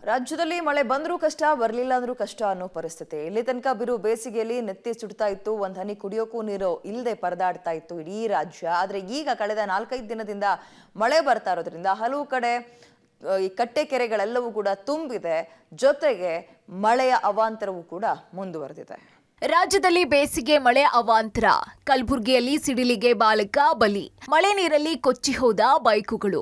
ರಾಜ್ಯದಲ್ಲಿ ಮಳೆ ಬಂದರೂ ಕಷ್ಟ ಬರಲಿಲ್ಲ ಅಂದ್ರೂ ಕಷ್ಟ ಅನ್ನೋ ಪರಿಸ್ಥಿತಿ. ಇಲ್ಲಿ ತನಕ ಬಿರು ಬೇಸಿಗೆಯಲ್ಲಿ ನೆತ್ತಿ ಸುಡ್ತಾ ಇತ್ತು, ಒಂದ್ ಹನಿ ಕುಡಿಯೋಕ್ಕೂ ನೀರು ಇಲ್ಲದೆ ಪರದಾಡ್ತಾ ಇತ್ತು ಇಡೀ ರಾಜ್ಯ. ಆದ್ರೆ ಈಗ ಕಳೆದ 4-5 ದಿನದಿಂದ ಮಳೆ ಬರ್ತಾ ಇರೋದ್ರಿಂದ ಹಲವು ಕಡೆ ಈ ಕಟ್ಟೆ ಕೆರೆಗಳೆಲ್ಲವೂ ಕೂಡ ತುಂಬಿದೆ. ಜೊತೆಗೆ ಮಳೆಯ ಅವಾಂತರವೂ ಕೂಡ ಮುಂದುವರೆದಿದೆ. ರಾಜ್ಯದಲ್ಲಿ ಬೇಸಿಗೆ ಮಳೆ ಅವಾಂತರ. ಕಲಬುರಗಿಯಲ್ಲಿ ಸಿಡಿಲಿಗೆ ಬಾಲಕ ಬಲಿ. ಮಳೆ ನೀರಲ್ಲಿ ಕೊಚ್ಚಿ ಹೋದ ಬೈಕುಗಳು.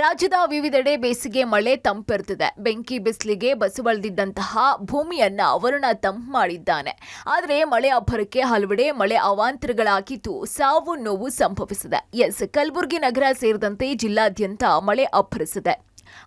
ರಾಜ್ಯದ ವಿವಿಧೆಡೆ ಬೇಸಿಗೆ ಮಳೆ ತಂಪೆರೆದಿದೆ. ಬೆಂಕಿ ಬಿಸಿಲಿಗೆ ಬಸವಳಿದಿದ್ದಂತಹ ಭೂಮಿಯನ್ನ ವರುಣ ತಂಪು ಮಾಡಿದ್ದಾನೆ. ಆದರೆ ಮಳೆ ಅಬ್ಬರಕ್ಕೆ ಹಲವೆಡೆ ಮಳೆ ಅವಾಂತರಗಳಾಗಿದ್ದು ಸಾವು ನೋವು ಸಂಭವಿಸಿದೆ. ಕಲಬುರಗಿ ನಗರ ಸೇರಿದಂತೆ ಜಿಲ್ಲಾದ್ಯಂತ ಮಳೆ ಅಬ್ಬರಿಸಿದೆ.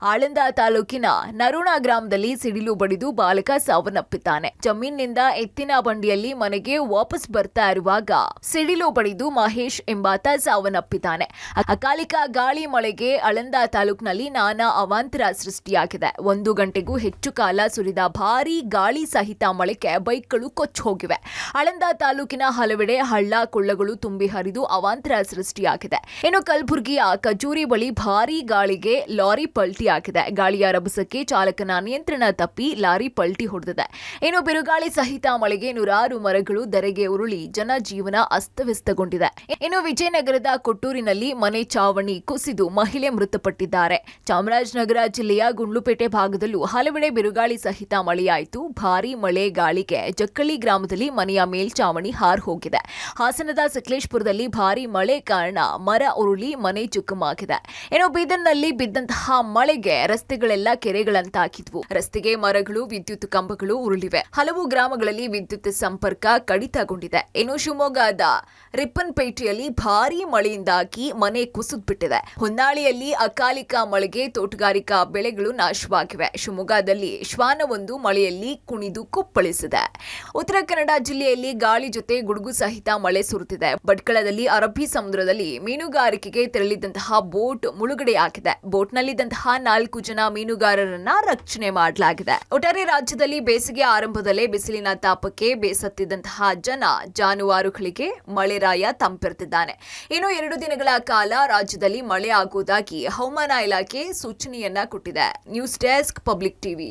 ಆಳಂದ ತಾಲೂಕಿನ ನರುಣ ಗ್ರಾಮದಲ್ಲಿ ಸಿಡಿಲು ಬಡಿದು ಬಾಲಕ ಸಾವನ್ನಪ್ಪಿದ್ದಾನೆ. ಜಮೀನಿನಿಂದ ಎತ್ತಿನ ಬಂಡಿಯಲ್ಲಿ ಮನೆಗೆ ವಾಪಸ್ ಬರ್ತಾ ಇರುವಾಗ ಸಿಡಿಲು ಬಡಿದು ಮಹೇಶ್ ಎಂಬಾತ ಸಾವನ್ನಪ್ಪಿದ್ದಾನೆ. ಅಕಾಲಿಕ ಗಾಳಿ ಮಳೆಗೆ ಆಳಂದ ತಾಲೂಕಿನಲ್ಲಿ ನಾನಾ ಅವಾಂತರ ಸೃಷ್ಟಿಯಾಗಿದೆ. 1 ಗಂಟೆಗೂ ಹೆಚ್ಚು ಕಾಲ ಸುರಿದ ಭಾರೀ ಗಾಳಿ ಸಹಿತ ಮಳೆಗೆ ಬೈಕ್ಗಳು ಕೊಚ್ಚಿ ಹೋಗಿವೆ. ಆಳಂದ ತಾಲೂಕಿನ ಹಲವೆಡೆ ಹಳ್ಳ ಕೊಳ್ಳಗಳು ತುಂಬಿ ಹರಿದು ಅವಾಂತರ ಸೃಷ್ಟಿಯಾಗಿದೆ. ಇನ್ನು ಕಲಬುರಗಿಯ ಕಜೂರಿ ಬಳಿ ಭಾರೀ ಗಾಳಿಗೆ ಲಾರಿ ಪಲ್ಟಿಯಾಗಿದೆ. ಗಾಳಿಯ ರಭಸಕ್ಕೆ ಚಾಲಕನ ನಿಯಂತ್ರಣ ತಪ್ಪಿ ಲಾರಿ ಪಲ್ಟಿ ಹೊಡೆದಿದೆ. ಇನ್ನು ಬಿರುಗಾಳಿ ಸಹಿತ ಮಳೆಗೆ ನೂರಾರು ಮರಗಳು ಧರೆಗೆ ಉರುಳಿ ಜನಜೀವನ ಅಸ್ತವ್ಯಸ್ತಗೊಂಡಿದೆ. ಇನ್ನು ವಿಜಯನಗರದ ಕೊಟ್ಟೂರಿನಲ್ಲಿ ಮನೆ ಚಾವಣಿ ಕುಸಿದು ಮಹಿಳೆ ಮೃತಪಟ್ಟಿದ್ದಾರೆ. ಚಾಮರಾಜನಗರ ಜಿಲ್ಲೆಯ ಗುಂಡ್ಲುಪೇಟೆ ಭಾಗದಲ್ಲೂ ಹಲವೆಡೆ ಬಿರುಗಾಳಿ ಸಹಿತ ಮಳೆಯಾಯಿತು. ಭಾರೀ ಮಳೆ ಗಾಳಿಗೆ ಜಕ್ಕಳ್ಳಿ ಗ್ರಾಮದಲ್ಲಿ ಮನೆಯ ಮೇಲ್ಚಾವಣಿ ಹಾರು ಹೋಗಿದೆ. ಹಾಸನದ ಸಕಲೇಶಪುರದಲ್ಲಿ ಭಾರೀ ಮಳೆ ಕಾರಣ ಮರ ಉರುಳಿ ಮನೆ ಜಖಮಾಗಿದೆ. ಇನ್ನು ಬೀದರ್ನಲ್ಲಿ ಬಿದ್ದಂತಹ ಮಳೆಗೆ ರಸ್ತೆಗಳೆಲ್ಲ ಕೆರೆಗಳಂತಾಗಿದ್ವು. ರಸ್ತೆಗೆ ಮರಗಳು, ವಿದ್ಯುತ್ ಕಂಬಗಳು ಉರುಳಿವೆ. ಹಲವು ಗ್ರಾಮಗಳಲ್ಲಿ ವಿದ್ಯುತ್ ಸಂಪರ್ಕ ಕಡಿತಗೊಂಡಿದೆ. ಇನ್ನು ಶಿವಮೊಗ್ಗದ ರಿಪ್ಪನ್ಪೇಟೆಯಲ್ಲಿ ಭಾರೀ ಮಳೆಯಿಂದಾಗಿ ಮನೆ ಕುಸಿದ್ಬಿಟ್ಟಿದೆ. ಹೊನ್ನಾಳಿಯಲ್ಲಿ ಅಕಾಲಿಕ ಮಳೆಗೆ ತೋಟಗಾರಿಕಾ ಬೆಳೆಗಳು ನಾಶವಾಗಿವೆ. ಶಿವಮೊಗ್ಗದಲ್ಲಿ ಶ್ವಾನವೊಂದು ಮಳೆಯಲ್ಲಿ ಕುಣಿದು ಕುಪ್ಪಳಿಸಿದೆ. ಉತ್ತರ ಕನ್ನಡ ಜಿಲ್ಲೆಯಲ್ಲಿ ಗಾಳಿ ಜೊತೆ ಗುಡುಗು ಸಹಿತ ಮಳೆ ಸುರಿದಿದೆ. ಭಟ್ಕಳದಲ್ಲಿ ಅರಬ್ಬಿ ಸಮುದ್ರದಲ್ಲಿ ಮೀನುಗಾರಿಕೆಗೆ ತೆರಳಿದಂತಹ ಬೋಟ್ ಮುಳುಗಡೆಯಾಗಿದೆ. ಬೋಟ್ನಲ್ಲಿದ್ದಂತಹ 4 ಜನ ಮೀನುಗಾರರನ್ನ ರಕ್ಷಣೆ ಮಾಡಲಾಗಿದೆ. ಒಟ್ಟಾರೆ ರಾಜ್ಯದಲ್ಲಿ ಬೇಸಿಗೆ ಆರಂಭದಲ್ಲೇ ಬಿಸಿಲಿನ ತಾಪಕ್ಕೆ ಬೇಸತ್ತಿದ್ದಂತಹ ಜಾನುವಾರುಗಳಿಗೆ ಮಳೆರಾಯ ತಂಪೆರೆದಿದ್ದಾನೆ. ಇನ್ನು 2 ದಿನಗಳ ಕಾಲ ರಾಜ್ಯದಲ್ಲಿ ಮಳೆ ಆಗುವುದಾಗಿ ಹವಾಮಾನ ಇಲಾಖೆ ಸೂಚನೆಯನ್ನ ಕೊಟ್ಟಿದೆ. News desk, public TV.